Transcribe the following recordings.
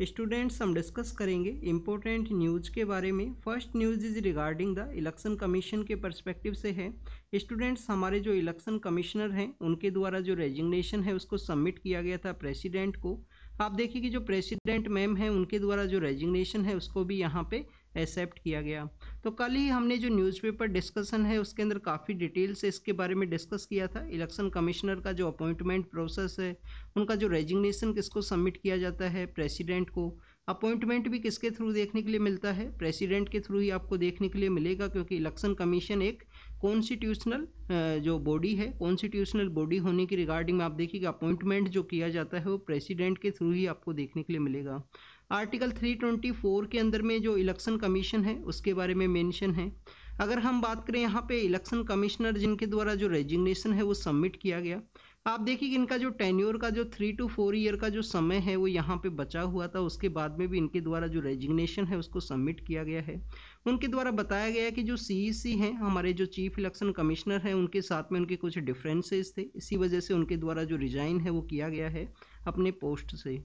Students हम discuss करेंगे important news के बारे में। First news is regarding the election commission के पर्सपेक्टिव से है। स्टूडेंट्स हमारे जो इलेक्शन कमिश्नर हैं उनके द्वारा जो रेजिग्नेशन है उसको सबमिट किया गया था प्रेसिडेंट को। आप देखिए कि जो प्रेसिडेंट मैम है उनके द्वारा जो रेजिग्नेशन है उसको भी यहाँ पे एक्सेप्ट किया गया। तो कल ही हमने जो न्यूज़पेपर डिस्कशन है उसके अंदर काफ़ी डिटेल से इसके बारे में डिस्कस किया था। इलेक्शन कमिश्नर का जो अपॉइंटमेंट प्रोसेस है, उनका जो रेजिग्नेशन किसको सबमिट किया जाता है, प्रेसिडेंट को। अपॉइंटमेंट भी किसके थ्रू देखने के लिए मिलता है, प्रेसिडेंट के थ्रू ही आपको देखने के लिए मिलेगा, क्योंकि इलेक्शन कमीशन एक कॉन्स्टिट्यूशनल जो बॉडी है, कॉन्स्टिट्यूशनल बॉडी होने की रिगार्डिंग में आप देखिएगा अपॉइंटमेंट जो किया जाता है वो प्रेसिडेंट के थ्रू ही आपको देखने के लिए मिलेगा। आर्टिकल 324 के अंदर में जो इलेक्शन कमीशन है उसके बारे में मेंशन है। अगर हम बात करें यहाँ पे इलेक्शन कमिश्नर जिनके द्वारा जो रेजिग्नेशन है वो सबमिट किया गया, आप देखिए कि इनका जो टेन्योर का जो 3 to 4 ईयर का जो समय है वो यहाँ पे बचा हुआ था। उसके बाद में भी इनके द्वारा जो रेजिग्नेशन है उसको सबमिट किया गया है। उनके द्वारा बताया गया है कि जो सीईसी हैं, हमारे जो चीफ इलेक्शन कमिश्नर हैं, उनके साथ में उनके कुछ डिफरेंसेस थे, इसी वजह से उनके द्वारा जो रिजाइन है वो किया गया है अपने पोस्ट से।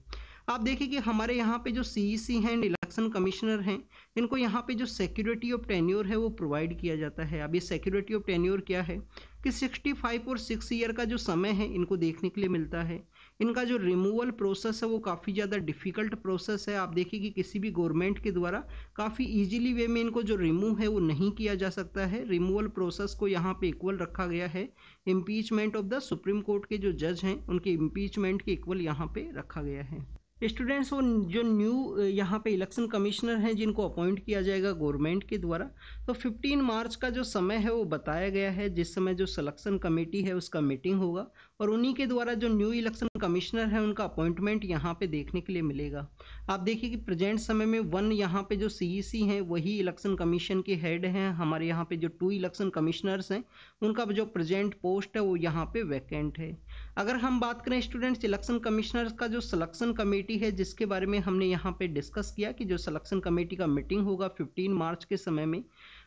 आप देखिए कि हमारे यहाँ पे जो सीईसी हैं, इलेक्शन कमिश्नर हैं, इनको यहाँ पे जो सिक्योरिटी ऑफ टेन्योर है वो प्रोवाइड किया जाता है। अब ये सिक्योरिटी ऑफ टेन्योर क्या है कि 65 और 6 ईयर का जो समय है इनको देखने के लिए मिलता है। इनका जो रिमूवल प्रोसेस है वो काफ़ी ज़्यादा डिफ़िकल्ट प्रोसेस है। आप देखिए कि किसी भी गवर्नमेंट के द्वारा काफ़ी ईजिली वे में इनको जो रिमूव है वो नहीं किया जा सकता है। रिमूवल प्रोसेस को यहाँ पे इक्वल रखा गया है impeachment of the supreme court के जो जज हैं उनके इम्पीचमेंट के इक्वल यहाँ पे रखा गया है। स्टूडेंट्स वो जो न्यू यहाँ पे इलेक्शन कमिश्नर हैं जिनको अपॉइंट किया जाएगा गवर्नमेंट के द्वारा, तो 15 मार्च का जो समय है वो बताया गया है, जिस समय जो सिलेक्शन कमेटी है उसका मीटिंग होगा और उन्हीं के द्वारा जो न्यू इलेक्शन कमिश्नर है उनका अपॉइंटमेंट यहाँ पे देखने के लिए मिलेगा। आप देखिए कि प्रेजेंट समय में 1 यहाँ पे जो सीईसी हैं वही इलेक्शन कमीशन के हेड हैं। हमारे यहाँ पे जो 2 इलेक्शन कमिश्नर्स हैं उनका जो प्रेजेंट पोस्ट है वो यहाँ पे वैकेंट है। अगर हम बात करें स्टूडेंट्स इलेक्शन कमिश्नर का जो सिलेक्शन कमेटी है जिसके बारे में हमने यहाँ पे डिस्कस किया कि जो सिलेक्शन कमेटी का मीटिंग होगा 15 मार्च के समय में,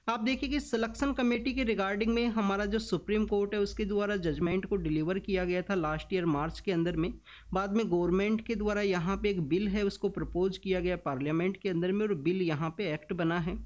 आप देखिए कि सिलेक्शन कमेटी के रिगार्डिंग में हमारा जो सुप्रीम कोर्ट है उसके द्वारा जजमेंट को डिलीवर किया गया था लास्ट ईयर मार्च के अंदर में। बाद में गवर्नमेंट के द्वारा यहाँ पे एक बिल है उसको प्रपोज किया गया पार्लियामेंट के अंदर में और बिल यहाँ पे एक्ट बना है।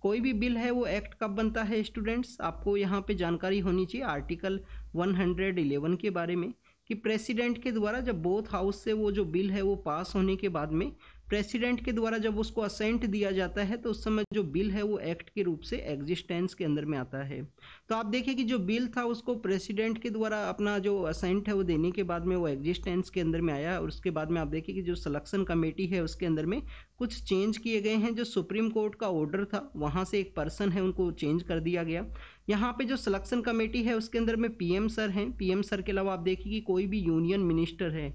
कोई भी बिल है वो एक्ट कब बनता है स्टूडेंट्स, आपको यहाँ पे जानकारी होनी चाहिए आर्टिकल 111 के बारे में, कि प्रेसिडेंट के द्वारा जब बोथ हाउस से वो जो बिल है वो पास होने के बाद में प्रेसिडेंट के द्वारा जब उसको असेंट दिया जाता है तो उस समय जो बिल है वो एक्ट के रूप से एग्जिस्टेंस के अंदर में आता है। तो आप देखिए कि जो बिल था उसको प्रेसिडेंट के द्वारा अपना जो असेंट है वो देने के बाद में वो एग्जिस्टेंस के अंदर में आया और उसके बाद में आप देखिए कि जो सिलेक्शन कमेटी है उसके अंदर में कुछ चेंज किए गए हैं। जो सुप्रीम कोर्ट का ऑर्डर था वहाँ से एक पर्सन है उनको चेंज कर दिया गया। यहाँ पे जो सिलेक्शन कमेटी है उसके अंदर में पीएम सर हैं। पीएम सर के अलावा आप देखिए कि कोई भी यूनियन मिनिस्टर है,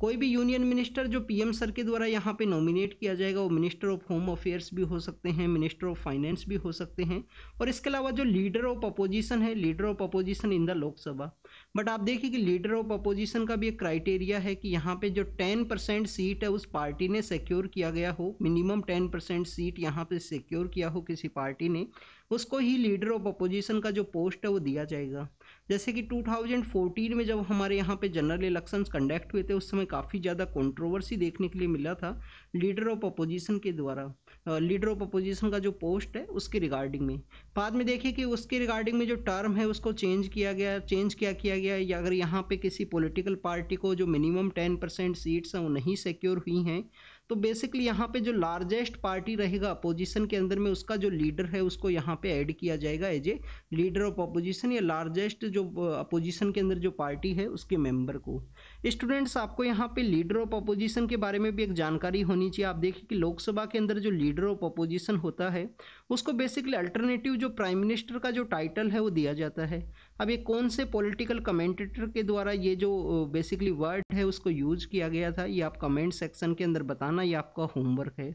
कोई भी यूनियन मिनिस्टर जो पीएम सर के द्वारा यहाँ पे नॉमिनेट किया जाएगा वो मिनिस्टर ऑफ होम अफेयर्स भी हो सकते हैं, मिनिस्टर ऑफ फाइनेंस भी हो सकते हैं। और इसके अलावा जो लीडर ऑफ अपोजिशन है, leader of opposition in the Lok Sabha, but आप देखिए कि लीडर ऑफ अपोजिशन का भी एक क्राइटेरिया है कि यहाँ पे जो 10% सीट है उस पार्टी ने सिक्योर किया गया हो, मिनिमम 10% सीट यहाँ पे सिक्योर किया हो किसी पार्टी ने, उसको ही लीडर ऑफ अपोजिशन का जो पोस्ट है वो दिया जाएगा। जैसे कि 2014 में जब हमारे यहाँ पे जनरल इलेक्शंस कंडक्ट हुए थे उस समय काफ़ी ज़्यादा कंट्रोवर्सी देखने के लिए मिला था लीडर ऑफ अपोजिशन के द्वारा, लीडर ऑफ अपोजिशन का जो पोस्ट है उसके रिगार्डिंग में। बाद में देखिए कि उसके रिगार्डिंग में जो टर्म है उसको चेंज किया गया। चेंज क्या किया गया, या अगर यहाँ पे किसी पॉलिटिकल पार्टी को जो मिनिमम 10% सीट्स हैं वो नहीं सिक्योर हुई हैं तो बेसिकली यहाँ पे जो लार्जेस्ट पार्टी रहेगा अपोजिशन के अंदर में उसका जो लीडर है उसको यहाँ पे ऐड किया जाएगा as a leader of opposition, या लार्जेस्ट जो अपोजिशन के अंदर जो पार्टी है उसके मेंबर को। स्टूडेंट्स आपको यहाँ पे लीडर ऑफ अपोजिशन के बारे में भी एक जानकारी होनी चाहिए। आप देखिए कि लोकसभा के अंदर जो लीडर ऑफ अपोजिशन होता है उसको बेसिकली अल्टरनेटिव जो प्राइम मिनिस्टर का जो टाइटल है वो दिया जाता है। अब ये कौन से पॉलिटिकल कमेंटेटर के द्वारा ये जो बेसिकली वर्ड है उसको यूज किया गया था ये आप कमेंट सेक्शन के अंदर बताना, ये आपका होमवर्क है।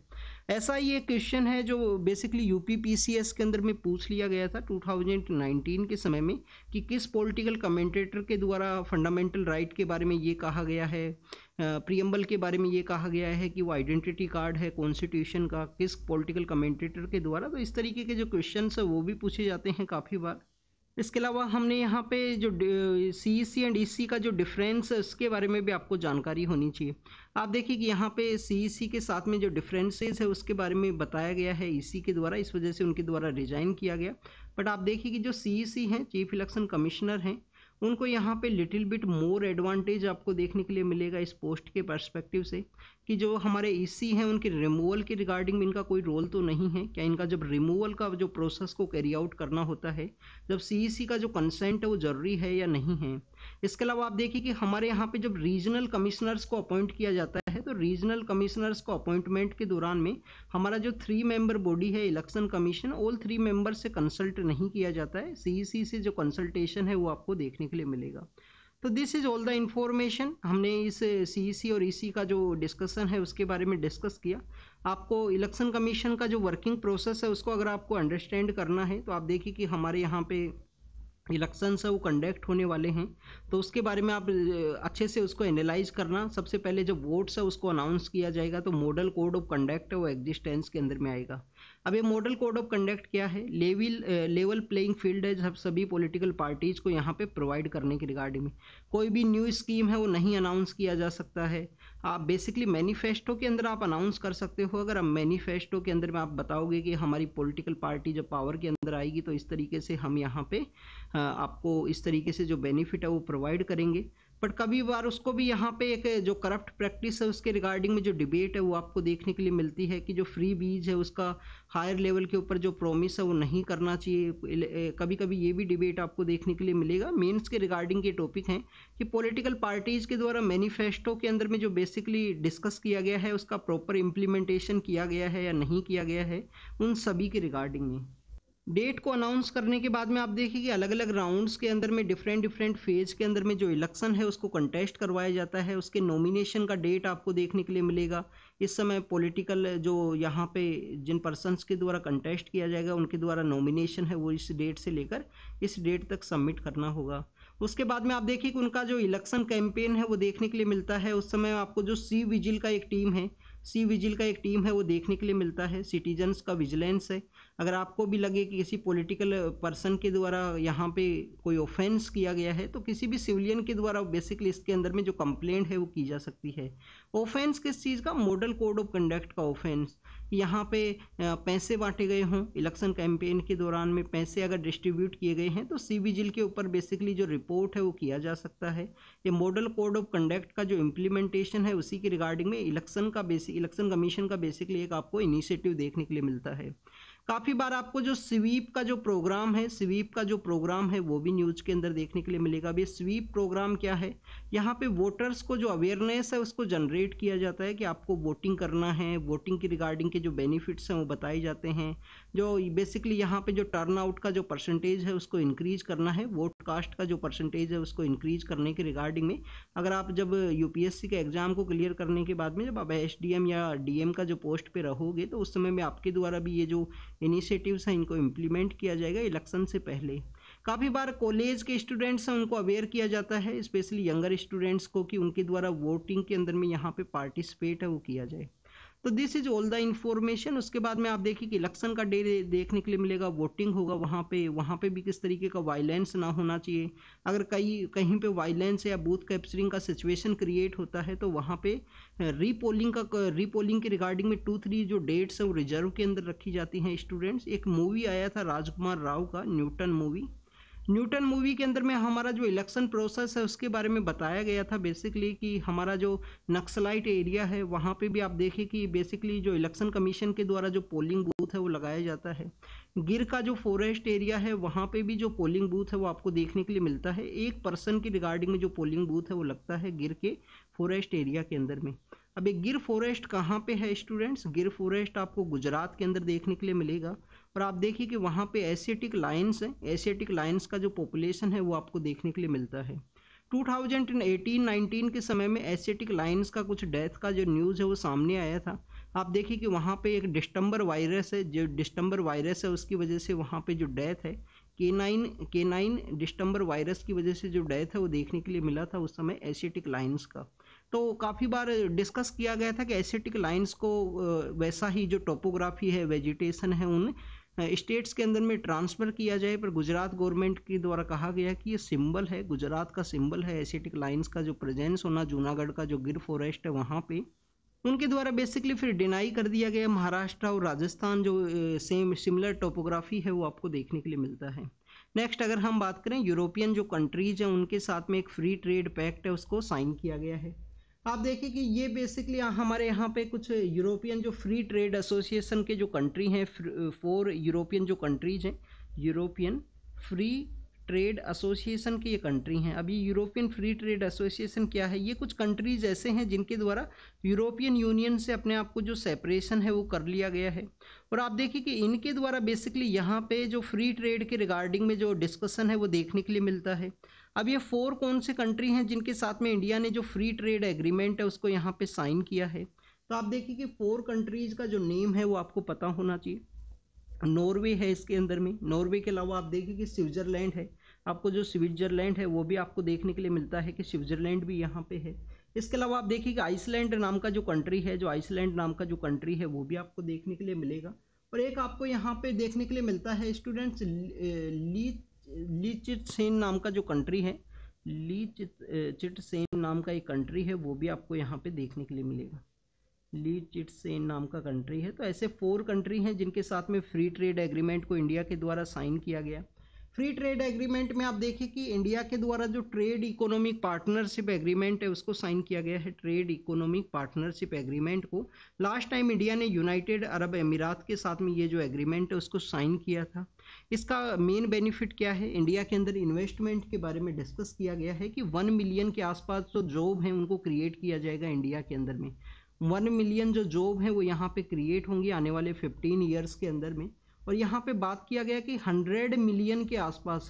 ऐसा ही एक क्वेश्चन है जो बेसिकली यूपीपीसीएस के अंदर में पूछ लिया गया था 2019 के समय में कि किस पॉलिटिकल कमेंटेटर के द्वारा फंडामेंटल राइट के बारे में ये कहा गया है, प्रियम्बल के बारे में ये कहा गया है कि वो आइडेंटिटी कार्ड है कॉन्स्टिट्यूशन का, किस पॉलिटिकल कमेंटेटर के द्वारा। तो इस तरीके के जो क्वेश्चन है वो भी पूछे जाते हैं काफ़ी बार। इसके अलावा हमने यहाँ पे जो CEC एंड EC का जो डिफरेंस है उसके बारे में भी आपको जानकारी होनी चाहिए। आप देखिए कि यहाँ पे CEC के साथ में जो डिफरेंसेस है उसके बारे में बताया गया है EC के द्वारा, इस वजह से उनके द्वारा रिजाइन किया गया। बट आप देखिए कि जो CEC हैं, चीफ इलेक्शन कमिश्नर हैं, उनको यहाँ पे लिटिल बिट मोर एडवांटेज आपको देखने के लिए मिलेगा इस पोस्ट के पर्सपेक्टिव से, कि जो हमारे EC हैं उनके रिमूवल के रिगार्डिंग में इनका कोई रोल तो नहीं है। क्या इनका जब रिमूवल का जो प्रोसेस को कैरी आउट करना होता है, जब CEC का जो कंसेंट है वो ज़रूरी है या नहीं है। इसके अलावा आप देखिए कि हमारे यहाँ पे जब रीजनल कमिश्नर्स को अपॉइंट किया जाता है, तो रीजनल कमिश्नर्स को अपॉइंटमेंट के दौरान में हमारा जो 3 मेंबर बॉडी है इलेक्शन कमीशन, ऑल 3 मेंबर से कंसल्ट नहीं किया जाता है। CEC से जो कंसल्टेशन है वो आपको देखने के लिए मिलेगा। तो this is all the information. हमने इस CEC और EC का जो डिस्कशन है उसके बारे में डिस्कस किया। आपको इलेक्शन कमीशन का जो वर्किंग प्रोसेस है उसको अगर आपको अंडरस्टैंड करना है, तो आप देखिए कि हमारे यहाँ पे इलेक्शंस है वो कंडक्ट होने वाले हैं, तो उसके बारे में आप अच्छे से उसको एनालाइज करना। सबसे पहले जब वोट्स है उसको अनाउंस किया जाएगा, तो मॉडल कोड ऑफ कंडक्ट है वो एग्जिस्टेंस के अंदर में आएगा। अब ये मॉडल कोड ऑफ कंडक्ट क्या है? लेवल प्लेइंग फील्ड है जब सभी पॉलिटिकल पार्टीज़ को यहाँ पे प्रोवाइड करने के रिगार्डिंग में। कोई भी न्यू स्कीम है वो नहीं अनाउंस किया जा सकता है। आप बेसिकली मैनिफेस्टो के अंदर आप अनाउंस कर सकते हो। अगर आप मैनिफेस्टो के अंदर में आप बताओगे कि हमारी पॉलिटिकल पार्टी जब पावर के अंदर आएगी तो इस तरीके से हम यहाँ पे आपको इस तरीके से जो बेनिफिट है वो प्रोवाइड करेंगे। बट कभी बार उसको भी यहाँ पे एक जो करप्ट प्रैक्टिस है उसके रिगार्डिंग में जो डिबेट है वो आपको देखने के लिए मिलती है कि जो फ्री बीज है उसका हायर लेवल के ऊपर जो प्रॉमिस है वो नहीं करना चाहिए। कभी कभी ये भी डिबेट आपको देखने के लिए मिलेगा। मेंस के रिगार्डिंग के टॉपिक हैं कि पॉलिटिकल पार्टीज़ के द्वारा मैनिफेस्टो के अंदर में जो बेसिकली डिस्कस किया गया है उसका प्रॉपर इम्प्लीमेंटेशन किया गया है या नहीं किया गया है, उन सभी के रिगार्डिंग में। डेट को अनाउंस करने के बाद में आप देखिए कि अलग अलग राउंड्स के अंदर में डिफरेंट फेज के अंदर में जो इलेक्शन है उसको कंटेस्ट करवाया जाता है। उसके नॉमिनेशन का डेट आपको देखने के लिए मिलेगा। इस समय पॉलिटिकल जो यहाँ पे जिन पर्सन्स के द्वारा कंटेस्ट किया जाएगा उनके द्वारा नॉमिनेशन है वो इस डेट से लेकर इस डेट तक सबमिट करना होगा। उसके बाद में आप देखिए कि उनका जो इलेक्शन कैंपेन है वो देखने के लिए मिलता है। उस समय आपको जो सी विजिल का एक टीम है वो देखने के लिए मिलता है। सिटीजन्स का विजिलेंस है। अगर आपको भी लगे कि किसी पॉलिटिकल पर्सन के द्वारा यहाँ पे कोई ऑफेंस किया गया है तो किसी भी सिविलियन के द्वारा बेसिकली इसके अंदर में जो कंप्लेंट है वो की जा सकती है। ऑफेंस किस चीज़ का? मॉडल कोड ऑफ कंडक्ट का ऑफेंस। यहाँ पे पैसे बांटे गए हों इलेक्शन कैंपेन के दौरान में, पैसे अगर डिस्ट्रीब्यूट किए गए हैं तो सी विजिल के ऊपर बेसिकली जो रिपोर्ट है वो किया जा सकता है। ये मॉडल कोड ऑफ कंडक्ट का जो इम्प्लीमेंटेशन है उसी के रिगार्डिंग में इलेक्शन कमीशन का बेसिकली एक आपको इनिशिएटिव देखने के लिए मिलता है। काफ़ी बार आपको जो स्वीप का जो प्रोग्राम है वो भी न्यूज़ के अंदर देखने के लिए मिलेगा। अभी स्वीप प्रोग्राम क्या है? यहाँ पे वोटर्स को जो अवेयरनेस है उसको जनरेट किया जाता है कि आपको वोटिंग करना है। वोटिंग की रिगार्डिंग के जो बेनिफिट्स हैं वो बताए जाते हैं। जो बेसिकली यहाँ पे जो टर्न आउट का जो परसेंटेज है उसको इंक्रीज करना है। वोट कास्ट का जो परसेंटेज है उसको इंक्रीज करने के रिगार्डिंग में अगर आप जब UPSC के एग्ज़ाम को क्लियर करने के बाद में जब आप SDM या DM का जो पोस्ट पे रहोगे तो उस समय में आपके द्वारा भी ये जो इनिशिएटिव्स हैं इनको इम्प्लीमेंट किया जाएगा इलेक्शन से पहले। काफ़ी बार कॉलेज के स्टूडेंट्स हैं उनको अवेयर किया जाता है, स्पेशली यंगर स्टूडेंट्स को, कि उनके द्वारा वोटिंग के अंदर में यहाँ पे पार्टिसिपेट है वो किया जाए। तो this is all the information. उसके बाद में आप देखिए कि इलेक्शन का डे देखने के लिए मिलेगा, वोटिंग होगा वहाँ पे भी किस तरीके का वायलेंस ना होना चाहिए। अगर कहीं पे वायलेंस या बूथ कैप्चरिंग का सिचुएशन क्रिएट होता है तो वहाँ पे रीपोलिंग के रिगार्डिंग में 2-3 जो डेट्स हैं वो रिजर्व के अंदर रखी जाती हैं स्टूडेंट्स। एक मूवी आया था राजकुमार राव का, न्यूटन मूवी के अंदर में हमारा जो इलेक्शन प्रोसेस है उसके बारे में बताया गया था बेसिकली कि हमारा जो नक्सलाइट एरिया है वहाँ पे भी आप देखिए कि बेसिकली जो इलेक्शन कमीशन के द्वारा जो पोलिंग बूथ है वो लगाया जाता है। गिर का जो फॉरेस्ट एरिया है वहाँ पे भी जो पोलिंग बूथ है वो आपको देखने के लिए मिलता है। एक पर्सन की रिगार्डिंग में जो पोलिंग बूथ है वो लगता है गिर के फॉरेस्ट एरिया के अंदर में। अब ये गिर फॉरेस्ट कहाँ पे है स्टूडेंट्स? गिर फॉरेस्ट आपको गुजरात के अंदर देखने के लिए मिलेगा। और आप देखिए कि वहाँ पे एशियाटिक लायंस है, एशियाटिक लायंस का जो पॉपुलेशन है वो आपको देखने के लिए मिलता है। 2018-19 के समय में एशियाटिक लायंस का कुछ डेथ का जो न्यूज़ है वो सामने आया था। आप देखिए कि वहाँ पे एक डिस्टेंबर वायरस है, जो डिस्टेंबर वायरस है उसकी वजह से वहाँ पे जो डेथ है K9 डिस्टेंबर वायरस की वजह से जो डेथ है वो देखने के लिए मिला था उस समय एशियाटिक लायंस का। तो काफ़ी बार डिस्कस किया गया था कि एशियाटिक लाइन्स को वैसा ही जो टोपोग्राफी है, वेजिटेशन है, उन स्टेट्स के अंदर में ट्रांसफ़र किया जाए, पर गुजरात गवर्नमेंट के द्वारा कहा गया कि ये सिंबल है, गुजरात का सिंबल है, एसिटिक लाइंस का जो प्रेजेंस होना जुनागढ़ का जो गिर फॉरेस्ट है वहाँ पे, उनके द्वारा बेसिकली फिर डिनाई कर दिया गया। महाराष्ट्र और राजस्थान जो सेम सिमिलर टोपोग्राफी है वो आपको देखने के लिए मिलता है। नेक्स्ट अगर हम बात करें यूरोपियन जो कंट्रीज हैं उनके साथ में एक फ्री ट्रेड पैक्ट है उसको साइन किया गया है। आप देखिए कि ये बेसिकली हमारे यहाँ पे कुछ यूरोपियन जो फ्री ट्रेड एसोसिएशन के जो कंट्री हैं, 4 यूरोपियन जो कंट्रीज हैं, यूरोपियन फ्री ट्रेड एसोसिएशन की ये कंट्री हैं। अभी यूरोपियन फ्री ट्रेड एसोसिएशन क्या है, ये कुछ कंट्रीज ऐसे हैं जिनके द्वारा यूरोपियन यूनियन से अपने आप को जो सेपरेशन है वो कर लिया गया है। और आप देखिए कि इनके द्वारा बेसिकली यहाँ पे जो फ्री ट्रेड के रिगार्डिंग में जो डिस्कशन है वो देखने के लिए मिलता है। अब ये 4 कौन से कंट्री हैं जिनके साथ में इंडिया ने जो फ्री ट्रेड एग्रीमेंट है उसको यहाँ पे साइन किया है। तो आप देखिए कि 4 कंट्रीज का जो नेम है वो आपको पता होना चाहिए। नॉर्वे है इसके अंदर में, नॉर्वे के अलावा आप देखिए कि स्विट्जरलैंड है, आपको जो स्विट्जरलैंड है वो भी आपको देखने के लिए मिलता है कि स्विट्जरलैंड भी यहाँ पे है। इसके अलावा आप देखिए कि आइसलैंड नाम का जो कंट्री है, जो आइसलैंड नाम का जो कंट्री है वो भी आपको देखने के लिए मिलेगा। और एक आपको यहाँ पे देखने के लिए मिलता है स्टूडेंट्स लीचिटसेन नाम का जो कंट्री है, लीचिटसेन नाम का एक कंट्री है वो भी आपको यहाँ पे देखने के लिए मिलेगा। लीचिटसेन नाम का कंट्री है। तो ऐसे 4 कंट्री हैं जिनके साथ में फ्री ट्रेड एग्रीमेंट को इंडिया के द्वारा साइन किया गया। फ्री ट्रेड एग्रीमेंट में आप देखिए कि इंडिया के द्वारा जो ट्रेड इकोनॉमिक पार्टनरशिप एग्रीमेंट है उसको साइन किया गया है। ट्रेड इकोनॉमिक पार्टनरशिप एग्रीमेंट को लास्ट टाइम इंडिया ने यूनाइटेड अरब अमीरात के साथ में ये जो एग्रीमेंट है उसको साइन किया था। इसका मेन बेनिफिट क्या है, इंडिया के अंदर इन्वेस्टमेंट के बारे में डिस्कस किया गया है कि 1 मिलियन के आसपास जो जॉब हैं उनको क्रिएट किया जाएगा इंडिया के अंदर में। 1 मिलियन जो जॉब हैं वो यहाँ पे क्रिएट होंगी आने वाले 15 ईयर्स के अंदर में। और यहाँ पे बात किया गया कि 100 मिलियन के आसपास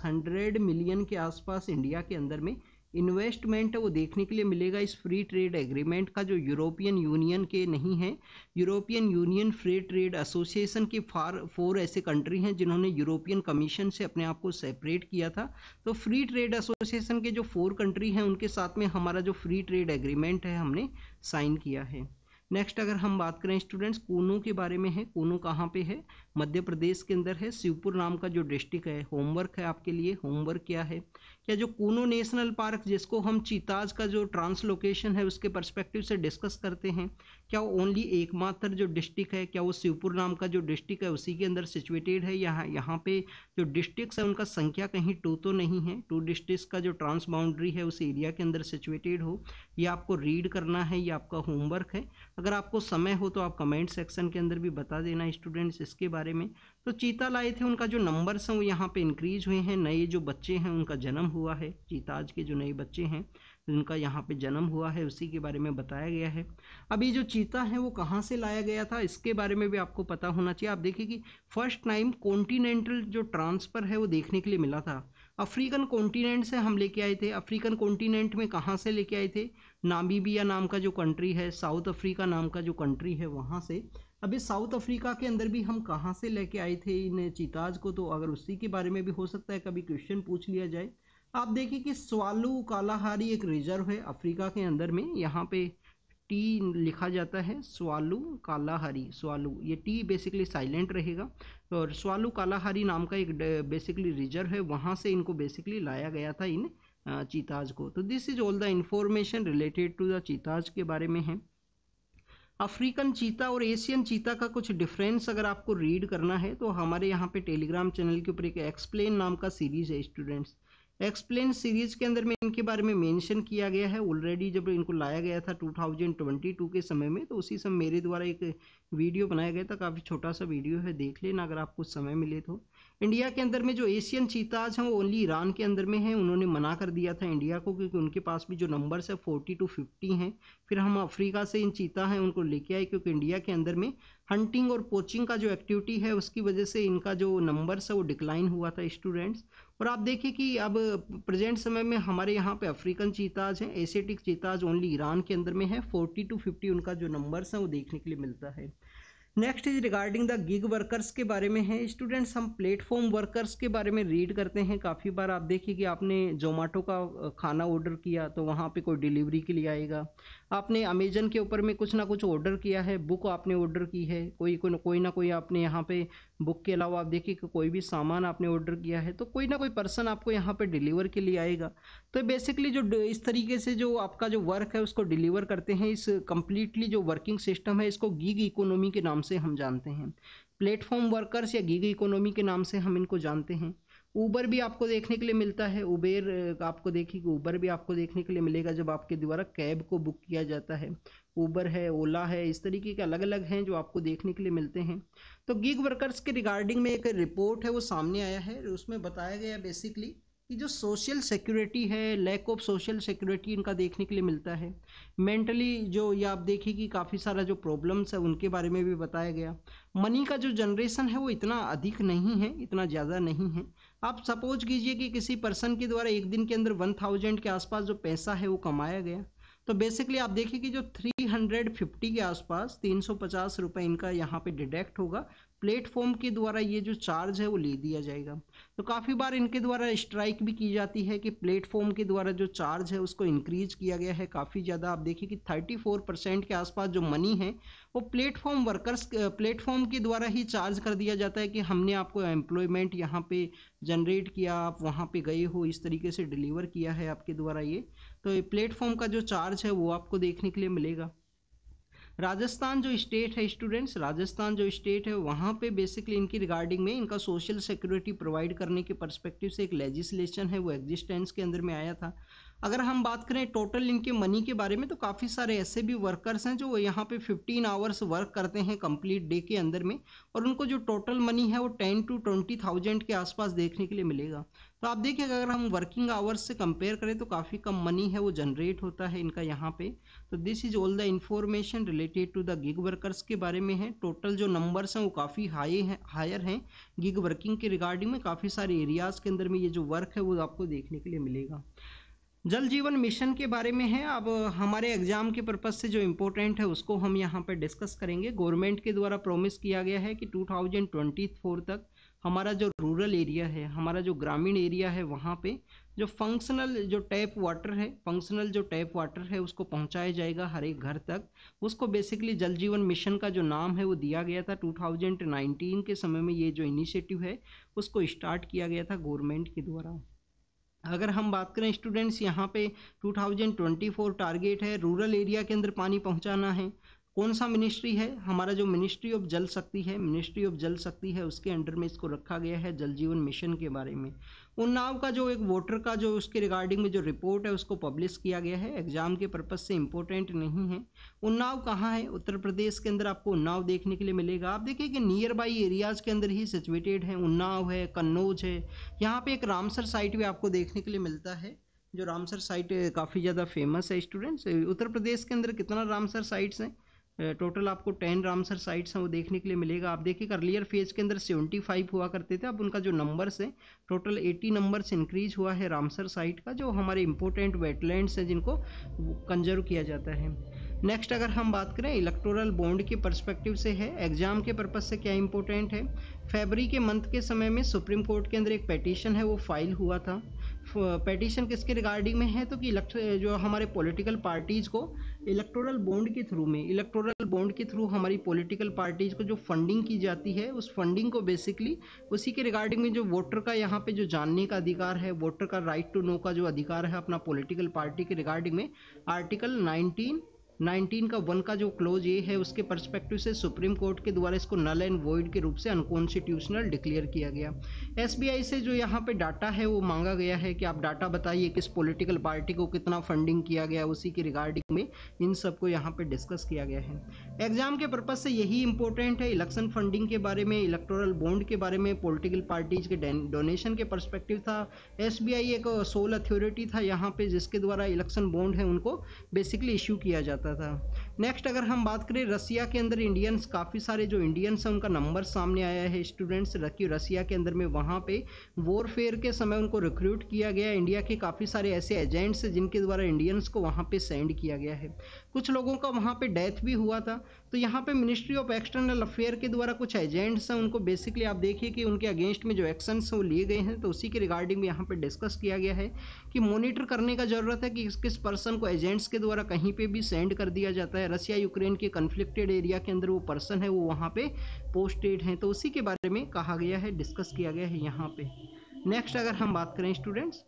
इंडिया के अंदर में इन्वेस्टमेंट है वो देखने के लिए मिलेगा इस फ्री ट्रेड एग्रीमेंट का, जो यूरोपियन यूनियन के नहीं है, European union free trade association की 4 ऐसे कंट्री हैं जिन्होंने यूरोपियन कमीशन से अपने आप को सेपरेट किया था। तो फ्री ट्रेड एसोसिएशन के जो 4 कंट्री हैं उनके साथ में हमारा जो फ्री ट्रेड एग्रीमेंट है हमने साइन किया है। नेक्स्ट अगर हम बात करें स्टूडेंट्स कूनो के बारे में है, कूनो कहाँ पे है, मध्य प्रदेश के अंदर है, शिवपुर नाम का जो डिस्ट्रिक्ट है। होमवर्क है आपके लिए, होमवर्क क्या है, क्या जो कूनो नेशनल पार्क जिसको हम चीताज का जो ट्रांसलोकेशन है उसके पर्सपेक्टिव से डिस्कस करते हैं, क्या वो ओनली एकमात्र जो डिस्ट्रिक्ट है, क्या वो शिवपुर नाम का जो डिस्ट्रिक्ट है उसी के अंदर सिचुएटेड है, यहाँ पे जो डिस्ट्रिक्ट्स है उनका संख्या कहीं 2 तो नहीं है, 2 डिस्ट्रिक्ट्स का जो ट्रांस बाउंड्री है उस एरिया के अंदर सिचुएटेड हो, ये आपको रीड करना है, ये आपका होमवर्क है। अगर आपको समय हो तो आप कमेंट सेक्शन के अंदर भी बता देना स्टूडेंट्स इसके बारे में। तो चीता लाए थे, उनका जो नंबर्स हैं वो यहाँ पे इंक्रीज हुए हैं, नए जो बच्चे हैं उनका जन्म हुआ है, चीताज के जो नए बच्चे हैं उनका यहाँ पे जन्म हुआ है, उसी के बारे में बताया गया है। अभी जो चीता है वो कहाँ से लाया गया था इसके बारे में भी आपको पता होना चाहिए। आप देखिए कि फर्स्ट टाइम कॉन्टिनेंटल जो ट्रांसफ़र है वो देखने के लिए मिला था, अफ्रीकन कॉन्टिनेंट से हम लेके आए थे। अफ्रीकन कॉन्टिनेंट में कहाँ से लेके आए थे, नामीबिया नाम का जो कंट्री है, साउथ अफ्रीका नाम का जो कंट्री है वहाँ से। अभी साउथ अफ्रीका के अंदर भी हम कहाँ से लेके आए थे इन चीताज को, तो अगर उसी के बारे में भी हो सकता है कभी क्वेश्चन पूछ लिया जाए। आप देखिए कि स्वालू कालाहारी एक रिजर्व है अफ्रीका के अंदर में, यहाँ पे टी लिखा जाता है, स्वालू कालाहारी, स्वालू ये टी बेसिकली साइलेंट रहेगा। और स्वालू कालाहारी नाम का एक बेसिकली रिजर्व है, वहाँ से इनको बेसिकली लाया गया था इन चीताज को। तो this is all the information related to the cheetahs के बारे में है। अफ्रीकन चीता और एशियन चीता का कुछ डिफरेंस अगर आपको रीड करना है तो हमारे यहाँ पे टेलीग्राम चैनल के ऊपर एक एक्सप्लेन नाम का सीरीज़ है स्टूडेंट्स। एक्सप्लेन सीरीज के अंदर में इनके बारे में मेंशन किया गया है ऑलरेडी, जब इनको लाया गया था 2022 के समय में, तो उसी समय मेरे द्वारा एक वीडियो बनाया गया था, काफ़ी छोटा सा वीडियो है, देख लेना अगर आपको समय मिले तो। इंडिया के अंदर में जो एशियन चीताज हैं वो ओनली ईरान के अंदर में हैं, उन्होंने मना कर दिया था इंडिया को क्योंकि उनके पास भी जो नंबर्स है 40 to 50 हैं। फिर हम अफ्रीका से इन चीता हैं उनको लेके आए क्योंकि इंडिया के अंदर में हंटिंग और पोचिंग का जो एक्टिविटी है उसकी वजह से इनका जो नंबर्स है वो डिक्लाइन हुआ था स्टूडेंट्स। और आप देखिए कि अब प्रेजेंट समय में हमारे यहाँ पे अफ्रीकन चीताज हैं, एशियाटिक चीताज ओनली ईरान के अंदर में है, 40 to 50 उनका जो नंबर्स हैं वो देखने के लिए मिलता है। Next is regarding the gig workers के बारे में है। स्टूडेंट्स, हम प्लेटफॉर्म वर्कर्स के बारे में रीड करते हैं। काफ़ी बार आप देखिए कि आपने जोमेटो का खाना ऑर्डर किया तो वहाँ पे कोई डिलीवरी के लिए आएगा। आपने अमेजन के ऊपर में कुछ ना कुछ ऑर्डर किया है, बुक आपने ऑर्डर की है, कोई ना कोई आपने यहाँ पे बुक के अलावा आप देखिए कि कोई भी सामान आपने ऑर्डर किया है तो कोई ना कोई पर्सन आपको यहाँ पे डिलीवर के लिए आएगा। तो बेसिकली जो इस तरीके से जो आपका जो वर्क है उसको डिलीवर करते हैं, इस कंप्लीटली जो वर्किंग सिस्टम है इसको गिग इकोनॉमी के नाम से हम जानते हैं। प्लेटफॉर्म वर्कर्स या गिग इकोनॉमी के नाम से हम इनको जानते हैं। ऊबर भी आपको देखने के लिए मिलता है। आपको देखिए कि ऊबर भी आपको देखने के लिए मिलेगा जब आपके द्वारा कैब को बुक किया जाता है। ऊबर है, ओला है, इस तरीके के अलग अलग हैं जो आपको देखने के लिए मिलते हैं। तो गिग वर्कर्स के रिगार्डिंग में एक रिपोर्ट है वो सामने आया है, उसमें बताया गया बेसिकली कि जो सोशल सिक्योरिटी है, लैक ऑफ सोशल सिक्योरिटी इनका देखने के लिए मिलता है। मेंटली जो ये आप देखिए कि काफ़ी सारा जो प्रॉब्लम्स है उनके बारे में भी बताया गया। मनी का जो जनरेशन है वो इतना अधिक नहीं है, इतना ज़्यादा नहीं है। आप सपोज कीजिए कि किसी पर्सन के द्वारा एक दिन के अंदर 1000 के आसपास जो पैसा है वो कमाया गया, तो बेसिकली आप देखिए कि जो 350 के आसपास 350 रुपये इनका यहाँ पे डिडक्ट होगा, प्लेटफॉर्म के द्वारा ये जो चार्ज है वो ले दिया जाएगा। तो काफ़ी बार इनके द्वारा स्ट्राइक भी की जाती है कि प्लेटफॉर्म के द्वारा जो चार्ज है उसको इंक्रीज किया गया है काफ़ी ज़्यादा। आप देखिए कि 34% के आसपास जो मनी है वो प्लेटफॉर्म के द्वारा ही चार्ज कर दिया जाता है कि हमने आपको एम्प्लॉयमेंट यहाँ पे जनरेट किया, आप वहाँ पे गए हो, इस तरीके से डिलीवर किया है आपके द्वारा ये। तो ये प्लेटफॉर्म का जो चार्ज है वो आपको देखने के लिए मिलेगा। राजस्थान जो स्टेट है स्टूडेंट्स, राजस्थान जो स्टेट है वहाँ पे बेसिकली इनकी रिगार्डिंग में इनका सोशल सिक्योरिटी प्रोवाइड करने के पर्सपेक्टिव से एक लेजिस्लेशन है वो एग्जिस्टेंस के अंदर में आया था। अगर हम बात करें टोटल इनके मनी के बारे में तो काफ़ी सारे ऐसे भी वर्कर्स हैं जो यहाँ पे 15 आवर्स वर्क करते हैं कंप्लीट डे के अंदर में, और उनको जो टोटल मनी है वो 10 to 20,000 के आसपास देखने के लिए मिलेगा। तो आप देखिए अगर हम वर्किंग आवर्स से कंपेयर करें तो काफ़ी कम मनी है वो जनरेट होता है इनका यहाँ पे। तो this is all the information related to the gig workers के बारे में है। टोटल जो नंबर्स हैं वो काफ़ी हायर हैं गिग वर्किंग के रिगार्डिंग में। काफ़ी सारे एरियाज़ के अंदर में ये जो वर्क है वो आपको देखने के लिए मिलेगा। जल जीवन मिशन के बारे में है। अब हमारे एग्जाम के पर्पज़ से जो इम्पोर्टेंट है उसको हम यहाँ पर डिस्कस करेंगे। गवर्नमेंट के द्वारा प्रॉमिस किया गया है कि 2024 तक हमारा जो रूरल एरिया है, हमारा जो ग्रामीण एरिया है, वहाँ पे जो फंक्शनल जो टैप वाटर है उसको पहुँचाया जाएगा हर एक घर तक। उसको बेसिकली जल जीवन मिशन का जो नाम है वो दिया गया था। 2019 के समय में ये जो इनिशिएटिव है उसको स्टार्ट किया गया था गवर्नमेंट के द्वारा। अगर हम बात करें स्टूडेंट्स, यहाँ पे 2024 टारगेट है रूरल एरिया के अंदर पानी पहुँचाना है। कौन सा मिनिस्ट्री है? हमारा जो मिनिस्ट्री ऑफ जल शक्ति है उसके अंडर में इसको रखा गया है जल जीवन मिशन के बारे में। उन्नाव का जो एक वाटर का जो उसके रिगार्डिंग में जो रिपोर्ट है उसको पब्लिश किया गया है। एग्जाम के पर्पज़ से इम्पोर्टेंट नहीं है। उन्नाव कहाँ है? उत्तर प्रदेश के अंदर आपको उन्नाव देखने के लिए मिलेगा। आप देखिए कि नियर बाई एरियाज़ के अंदर ही सिचुएटेड है। उन्नाव है, कन्नौज है, यहाँ पे एक रामसर साइट भी आपको देखने के लिए मिलता है। जो रामसर साइट काफ़ी ज़्यादा फेमस है स्टूडेंट्स। उत्तर प्रदेश के अंदर कितना रामसर साइट्स हैं? टोटल आपको 10 रामसर साइट्स हैं वो देखने के लिए मिलेगा। आप देखिए अर्लियर फेज के अंदर 75 हुआ करते थे, अब उनका जो नंबर्स है टोटल 80 नंबर्स इंक्रीज हुआ है रामसर साइट का, जो हमारे इंपॉर्टेंट वेटलैंड्स हैं जिनको कंजर्व किया जाता है। नेक्स्ट अगर हम बात करें इलेक्टोरल बॉन्ड के पर्सपेक्टिव से है, एग्जाम के पर्पज़ से क्या इंपॉर्टेंट है। फरवरी के मंथ के समय में सुप्रीम कोर्ट के अंदर एक पेटिशन है वो फाइल हुआ था। पेटिशन किसके रिगार्डिंग में है? तो कि जो हमारे पॉलिटिकल पार्टीज़ को इलेक्टोरल बॉन्ड के थ्रू हमारी पॉलिटिकल पार्टीज़ को जो फंडिंग की जाती है उस फंडिंग को बेसिकली उसी के रिगार्डिंग में जो वोटर का यहाँ पे जो जानने का अधिकार है, वोटर का राइट टू नो का जो अधिकार है अपना पॉलिटिकल पार्टी के रिगार्डिंग में, आर्टिकल 19 का 1 का जो क्लोज ये है उसके पर्सपेक्टिव से सुप्रीम कोर्ट के द्वारा इसको नल एंड वॉइड के रूप से अनकॉन्स्टिट्यूशनल डिक्लेयर किया गया। एसबीआई से जो यहाँ पे डाटा है वो मांगा गया है कि आप डाटा बताइए किस पॉलिटिकल पार्टी को कितना फंडिंग किया गया, उसी की रिगार्डिंग में इन सबको यहाँ पे डिस्कस किया गया है। एग्जाम के पर्पज़ से यही इंपॉर्टेंट है, इलेक्शन फंडिंग के बारे में, इलेक्टोरल बॉन्ड के बारे में, पॉलिटिकल पार्टीज़ के डोनेशन के पर्सपेक्टिव था। एसबीआई एक सोल अथॉरिटी था यहाँ पे जिसके द्वारा इलेक्शन बॉन्ड है उनको बेसिकली इशू किया जाता था। नेक्स्ट अगर हम बात करें रसिया के अंदर इंडियंस, काफ़ी सारे जो इंडियंस हैं उनका नंबर सामने आया है स्टूडेंट्स। रसिया के अंदर में वहाँ पे वॉरफेयर के समय उनको रिक्रूट किया गया। इंडिया के काफ़ी सारे ऐसे एजेंट्स हैं जिनके द्वारा इंडियंस को वहाँ पे सेंड किया गया है। कुछ लोगों का वहाँ पे डेथ भी हुआ था। तो यहाँ पे मिनिस्ट्री ऑफ एक्सटर्नल अफेयर के द्वारा कुछ एजेंट्स हैं, उनको बेसिकली आप देखिए कि उनके अगेंस्ट में जो एक्शंस हैं वो लिए गए हैं। तो उसी के रिगार्डिंग में यहाँ पे डिस्कस किया गया है कि मॉनिटर करने का ज़रूरत है कि किस पर्सन को एजेंट्स के द्वारा कहीं पे भी सेंड कर दिया जाता है। रसिया यूक्रेन के कन्फ्लिक्टेड एरिया के अंदर वो पर्सन है वो वहाँ पे पोस्टेड हैं। तो उसी के बारे में कहा गया है, डिस्कस किया गया है यहाँ पे। नेक्स्ट अगर हम बात करें स्टूडेंट्स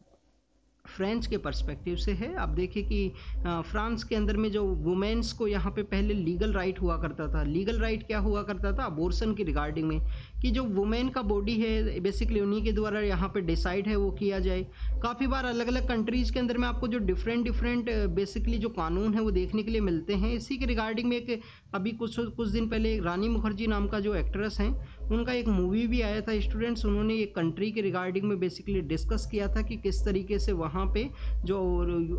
फ्रेंच के पर्सपेक्टिव से है। आप देखिए कि फ्रांस के अंदर में जो वुमेन्स को यहाँ पे पहले लीगल राइट हुआ करता था। लीगल राइट क्या हुआ करता था? अबॉर्शन की रिगार्डिंग में, कि जो वुमेन का बॉडी है बेसिकली उन्हीं के द्वारा यहाँ पे डिसाइड है वो किया जाए। काफ़ी बार अलग अलग कंट्रीज़ के अंदर में आपको जो डिफरेंट बेसिकली जो कानून है वो देखने के लिए मिलते हैं। इसी के रिगार्डिंग में एक अभी कुछ दिन पहले रानी मुखर्जी नाम का जो एक्ट्रेस हैं उनका एक मूवी भी आया था स्टूडेंट्स। उन्होंने एक कंट्री के रिगार्डिंग में बेसिकली डिस्कस किया था कि किस तरीके से वहाँ पे जो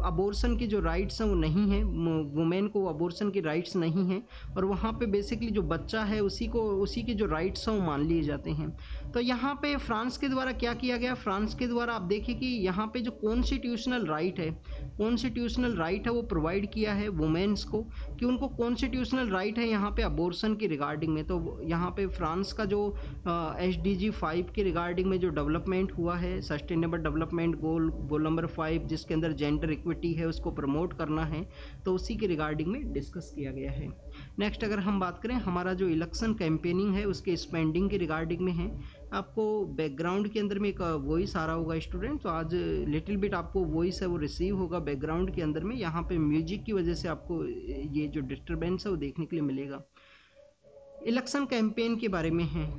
अबॉर्शन की जो राइट्स हैं वो नहीं है, वुमेन को अबॉर्शन की राइट्स नहीं हैं, और वहाँ पे बेसिकली जो बच्चा है उसी के जो राइट्स हैं वो मान लिए जाते हैं। तो यहाँ पे फ्रांस के द्वारा क्या किया गया? फ्रांस के द्वारा आप देखिए कि यहाँ पे जो कॉन्स्टिट्यूशनल राइट है वो प्रोवाइड किया है वुमेन्स को, कि उनको कॉन्स्टिट्यूशनल राइट है यहाँ पे अबॉर्शन की रिगार्डिंग में। तो यहाँ पे फ्रांस का जो SDG 5 के रिगार्डिंग में जो डेवलपमेंट हुआ है, सस्टेनेबल डेवलपमेंट गोल नंबर 5, जिसके अंदर जेंडर इक्विटी है उसको प्रमोट करना है, तो उसी के रिगार्डिंग में डिस्कस किया गया है। नेक्स्ट अगर हम बात करें हमारा जो इलेक्शन कैंपेनिंग है उसके स्पेंडिंग के रिगार्डिंग में है। आपको बैकग्राउंड के अंदर में एक वॉइस आ रहा होगा स्टूडेंट, तो आज लिटिल बिट आपको वॉइस है वो रिसीव होगा बैकग्राउंड के अंदर में। यहाँ पे म्यूजिक की वजह से आपको ये जो डिस्टर्बेंस है वो देखने के लिए मिलेगा। इलेक्शन कैंपेन के बारे में है।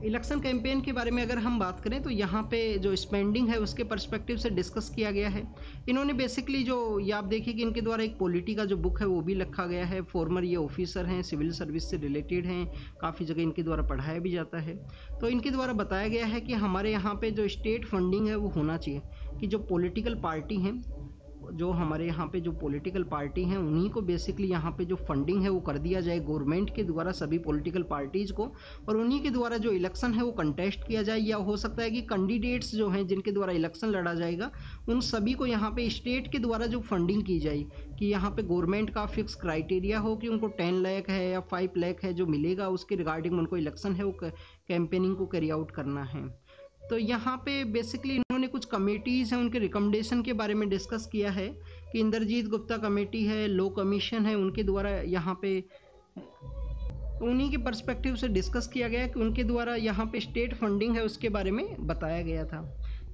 इलेक्शन कैंपेन के बारे में अगर हम बात करें तो यहाँ पे जो स्पेंडिंग है उसके पर्सपेक्टिव से डिस्कस किया गया है। इन्होंने बेसिकली जो ये आप देखिए कि इनके द्वारा एक पॉलिटी का जो बुक है वो भी लिखा गया है। फॉर्मर ये ऑफिसर हैं, सिविल सर्विस से रिलेटेड हैं, काफ़ी जगह इनके द्वारा पढ़ाया भी जाता है। तो इनके द्वारा बताया गया है कि हमारे यहाँ पे जो स्टेट फंडिंग है वो होना चाहिए, कि जो पॉलिटिकल पार्टी हैं, जो हमारे यहाँ पे जो पॉलिटिकल पार्टी हैं उन्हीं को बेसिकली यहाँ पे जो फंडिंग है वो कर दिया जाए गवर्नमेंट के द्वारा सभी पॉलिटिकल पार्टीज़ को, और उन्हीं के द्वारा जो इलेक्शन है वो कंटेस्ट किया जाए। या हो सकता है कि कैंडिडेट्स जो हैं जिनके द्वारा इलेक्शन लड़ा जाएगा उन सभी को यहाँ पे स्टेट के द्वारा जो फंडिंग की जाए, कि यहाँ पे गवर्नमेंट का फिक्स क्राइटेरिया हो कि उनको 10 लाख है या 5 लाख है जो मिलेगा, उसके रिगार्डिंग उनको इलेक्शन है वो कैंपेनिंग को कैरी आउट करना है। तो यहाँ पे बेसिकली इन्होंने कुछ कमेटीज़ हैं उनके रिकमेंडेशन के बारे में डिस्कस किया है, कि इंद्रजीत गुप्ता कमेटी है, लॉ कमीशन है, उनके द्वारा यहाँ पे उन्हीं के पर्सपेक्टिव से डिस्कस किया गया कि उनके द्वारा यहाँ पे स्टेट फंडिंग है उसके बारे में बताया गया था।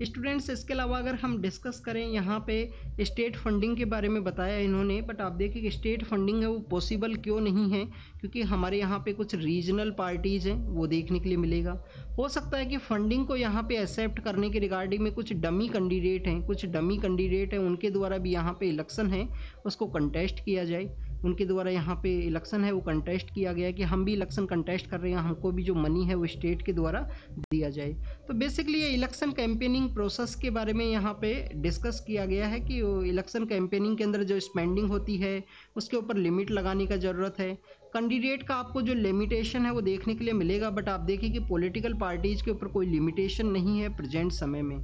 स्टूडेंट्स इसके अलावा अगर हम डिस्कस करें यहाँ पे स्टेट फंडिंग के बारे में बताया इन्होंने, बट आप देखिए कि स्टेट फंडिंग है वो पॉसिबल क्यों नहीं है, क्योंकि हमारे यहाँ पे कुछ रीजनल पार्टीज़ हैं वो देखने के लिए मिलेगा। हो सकता है कि फंडिंग को यहाँ पे एक्सेप्ट करने के रिगार्डिंग में कुछ डमी कैंडिडेट हैं, उनके द्वारा भी यहाँ पे इलेक्शन है उसको कंटेस्ट किया जाए। उनके द्वारा यहाँ पे इलेक्शन है वो कंटेस्ट किया गया कि हम भी इलेक्शन कंटेस्ट कर रहे हैं, हमको भी जो मनी है वो स्टेट के द्वारा दिया जाए। तो बेसिकली ये इलेक्शन कैंपेनिंग प्रोसेस के बारे में यहाँ पे डिस्कस किया गया है कि इलेक्शन कैंपेनिंग के अंदर जो स्पेंडिंग होती है उसके ऊपर लिमिट लगाने का ज़रूरत है। कैंडिडेट का आपको जो लिमिटेशन है वो देखने के लिए मिलेगा, बट आप देखिए कि पॉलिटिकल पार्टीज़ के ऊपर कोई लिमिटेशन नहीं है प्रेजेंट समय में।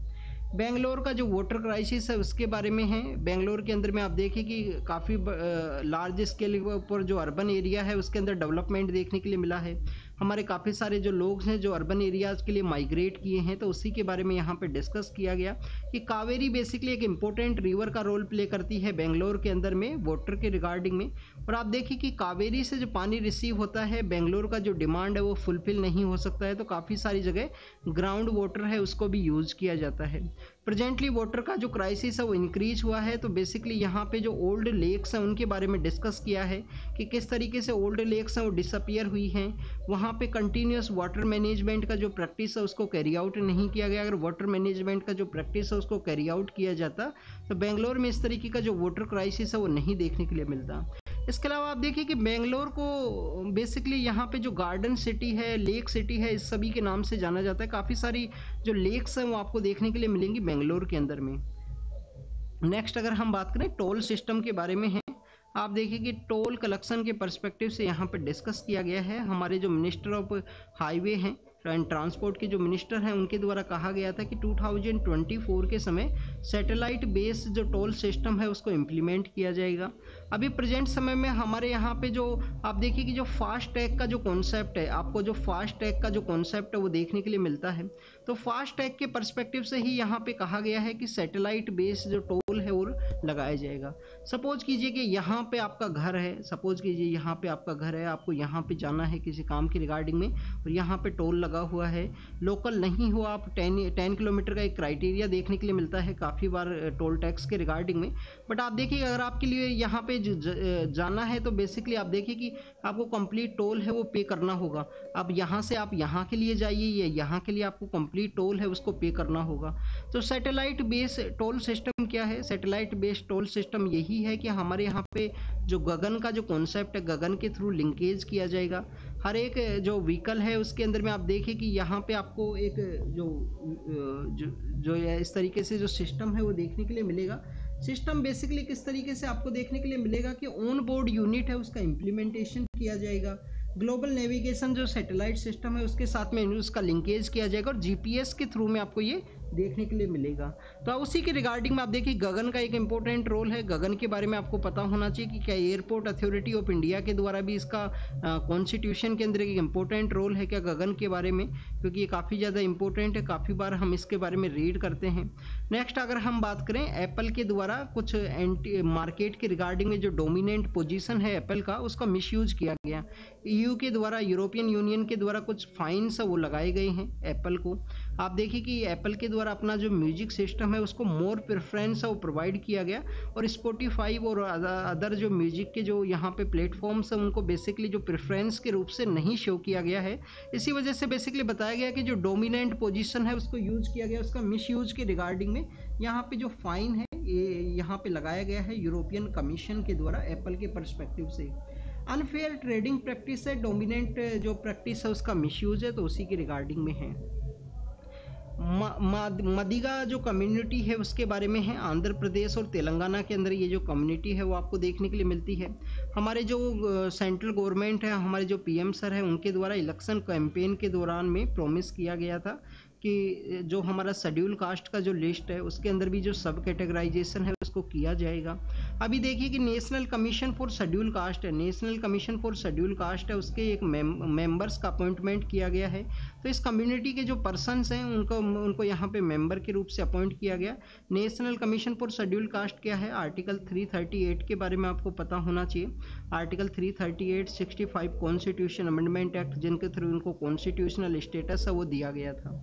बेंगलोर का जो वाटर क्राइसिस है उसके बारे में है। बेंगलोर के अंदर में आप देखिए कि काफ़ी लार्ज स्केल के ऊपर जो अर्बन एरिया है उसके अंदर डेवलपमेंट देखने के लिए मिला है। हमारे काफ़ी सारे जो लोग हैं जो अर्बन एरियाज़ के लिए माइग्रेट किए हैं, तो उसी के बारे में यहाँ पे डिस्कस किया गया कि कावेरी बेसिकली एक इम्पोर्टेंट रिवर का रोल प्ले करती है बेंगलोर के अंदर में वाटर के रिगार्डिंग में। और आप देखिए कि कावेरी से जो पानी रिसीव होता है बेंगलोर का जो डिमांड है वो फुलफिल नहीं हो सकता है, तो काफ़ी सारी जगह ग्राउंड वाटर है उसको भी यूज़ किया जाता है। प्रेजेंटली वाटर का जो क्राइसिस है वो इंक्रीज हुआ है, तो बेसिकली यहाँ पे जो ओल्ड लेक्स हैं उनके बारे में डिस्कस किया है कि किस तरीके से ओल्ड लेक्स हैं वो डिसअपियर हुई हैं। वहाँ पे कंटिन्यूस वाटर मैनेजमेंट का जो प्रैक्टिस है उसको कैरी आउट नहीं किया गया। अगर वाटर मैनेजमेंट का जो प्रैक्टिस है उसको कैरी आउट किया जाता तो बेंगलोर में इस तरीके का जो वाटर क्राइसिस है वो नहीं देखने के लिए मिलता। इसके अलावा आप देखिए कि बेंगलोर को बेसिकली यहाँ पे जो गार्डन सिटी है, लेक सिटी है, इस सभी के नाम से जाना जाता है। काफ़ी सारी जो लेक्स हैं वो आपको देखने के लिए मिलेंगी बेंगलोर के अंदर में। नेक्स्ट अगर हम बात करें टोल सिस्टम के बारे में है। आप देखिए कि टोल कलेक्शन के पर्सपेक्टिव से यहाँ पे डिस्कस किया गया है। हमारे जो मिनिस्टर ऑफ हाईवे हैं एंड ट्रांसपोर्ट के जो मिनिस्टर हैं उनके द्वारा कहा गया था कि 2024 के समय सैटेलाइट बेस्ड जो टोल सिस्टम है उसको इम्प्लीमेंट किया जाएगा। अभी प्रेजेंट समय में हमारे यहाँ पे जो आप देखिए कि जो फास्ट टैग का जो कॉन्सेप्ट है, आपको जो फास्ट टैग का जो कॉन्सेप्ट है वो देखने के लिए मिलता है। तो फास्ट टैग के पर्सपेक्टिव से ही यहाँ पे कहा गया है कि सैटेलाइट बेस्ड जो टोल है वो लगाया जाएगा। सपोज कीजिए कि यहाँ पे आपका घर है, सपोज कीजिए यहाँ पे आपका घर है, आपको यहाँ पे जाना है किसी काम की रिगार्डिंग में और यहाँ पे टोल लगा हुआ है, लोकल नहीं हो आप, 10 किलोमीटर का एक क्राइटेरिया देखने के लिए मिलता है काफ़ी बार टोल टैक्स के रिगार्डिंग में। बट आप देखिए अगर आपके लिए यहाँ पे जाना है तो बेसिकली आप देखिए कि आपको कंप्लीट टोल है वो पे करना होगा। अब यहाँ से आप यहाँ के लिए जाइए या यहाँ के लिए आपको कंप्लीट टोल है उसको पे करना होगा। तो सैटेलाइट बेस टोल सिस्टम क्या है? सैटेलाइट बेस्ड टोल सिस्टम यही है कि हमारे यहाँ पे जो गगन का जो कॉन्सेप्ट है, गगन के थ्रू लिंकेज किया जाएगा। हर एक जो व्हीकल है उसके अंदर में आप देखिए कि यहाँ पे आपको एक जो इस तरीके से जो सिस्टम है वो देखने के लिए मिलेगा। सिस्टम बेसिकली किस तरीके से आपको देखने के लिए मिलेगा कि ऑन बोर्ड यूनिट है उसका इम्प्लीमेंटेशन किया जाएगा। ग्लोबल नेविगेशन जो सैटेलाइट सिस्टम है उसके साथ में उसका लिंकेज किया जाएगा और जीपीएस के थ्रू में आपको ये देखने के लिए मिलेगा। तो उसी के रिगार्डिंग में आप देखिए गगन का एक इंपॉर्टेंट रोल है। गगन के बारे में आपको पता होना चाहिए कि क्या एयरपोर्ट अथॉरिटी ऑफ इंडिया के द्वारा भी इसका कॉन्स्टिट्यूशन के अंदर एक इंपॉर्टेंट रोल है क्या गगन के बारे में, क्योंकि ये काफ़ी ज़्यादा इंपॉर्टेंट है, काफ़ी बार हम इसके बारे में रीड करते हैं। नेक्स्ट अगर हम बात करें एप्पल के द्वारा कुछ एंटी मार्केट के रिगार्डिंग में जो डोमिनेंट पोजीशन है एप्पल का उसका मिसयूज किया गया। ईयू के द्वारा, यूरोपियन यूनियन के द्वारा कुछ फाइन्स वो लगाए गए हैं एप्पल को। आप देखिए कि एप्पल के द्वारा अपना जो म्यूजिक सिस्टम है उसको मोर प्रेफरेंस है वो प्रोवाइड किया गया और स्पॉटिफाई और अदर जो म्यूजिक के जो यहाँ पे प्लेटफॉर्म्स हैं उनको बेसिकली जो प्रेफरेंस के रूप से नहीं शो किया गया है। इसी वजह से बेसिकली बताया गया कि जो डोमिनेंट पोजीशन है उसको यूज किया गया, उसका मिस यूज के रिगार्डिंग में यहाँ पे जो फाइन है ये यहाँ पे लगाया गया है यूरोपियन कमीशन के द्वारा एप्पल के परस्पेक्टिव से। अनफेयर ट्रेडिंग प्रैक्टिस है, डोमिनेंट जो प्रैक्टिस है उसका मिसयूज है, तो उसी के रिगार्डिंग में है। मदिगा जो कम्युनिटी है उसके बारे में है। आंध्र प्रदेश और तेलंगाना के अंदर ये जो कम्युनिटी है वो आपको देखने के लिए मिलती है। हमारे जो सेंट्रल गवर्नमेंट है, हमारे जो पीएम सर है उनके द्वारा इलेक्शन कैंपेन के दौरान में प्रॉमिस किया गया था कि जो हमारा शेड्यूल कास्ट का जो लिस्ट है उसके अंदर भी जो सब कैटेगराइजेशन है उसको किया जाएगा। अभी देखिए कि national commission for scheduled caste है, national commission for scheduled caste है, उसके एक मेंबर्स का अपॉइंटमेंट किया गया है। तो इस कम्युनिटी के जो पर्सन्स हैं उनको यहाँ पे मेंबर के रूप से अपॉइंट किया गया। National commission for scheduled cast क्या है? आर्टिकल 338 के बारे में आपको पता होना चाहिए। आर्टिकल 338 65 कॉन्स्टिट्यूशन अमेंडमेंट एक्ट जिनके थ्रू उनको कॉन्स्टिट्यूशनल स्टेटस है वो दिया गया था।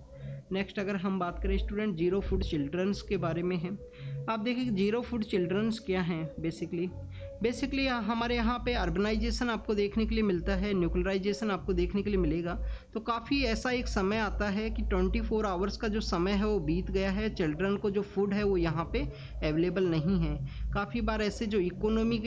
नेक्स्ट अगर हम बात करें स्टूडेंट जीरो फूड चिल्ड्रंस के बारे में है। आप देखिए जीरो फूड चिल्ड्रंस क्या हैं। बेसिकली हमारे यहाँ पे अर्बनाइजेशन आपको देखने के लिए मिलता है, न्यूक्लियराइजेशन आपको देखने के लिए मिलेगा। तो काफ़ी ऐसा एक समय आता है कि 24 आवर्स का जो समय है वो बीत गया है, चिल्ड्रन को जो फूड है वो यहाँ पे अवेलेबल नहीं है। काफ़ी बार ऐसे जो इकोनॉमिक